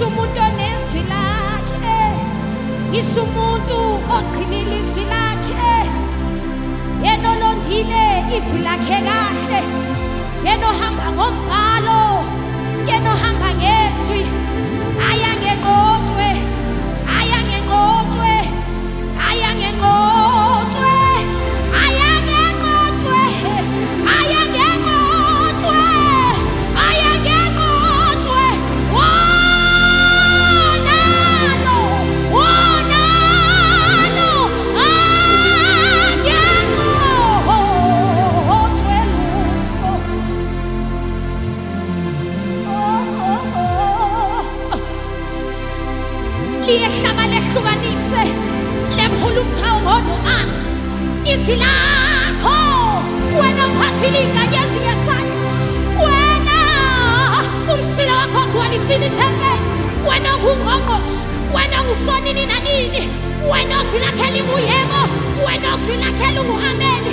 Isumuntu onezwi lakhe, isumuntu oqinile izwi lakhe, yena olondile izwi lakhe kahle, yena ohamba ngombhalo, yena ohamba ngezwi. Ayangenqotshwe, ayangenqotshwe, ayangenqotshwe, ayangenqotshwe, ayangenqotshwe, ayangenqotshwe. Wonalo, wonalo, ayangenqotshwe lutho. Liyehlaba lehlukanise lemphula umthawu ngonoma izwi lakho wena mphathile inkanyezi ngesandla, wena umsila wakho ogcwalisile ithempeli, wena ungungqongqoshe, wena usonini nanini, wena ozwi lakhe linguyebo, wena ozwi lakhe lungu-ameni.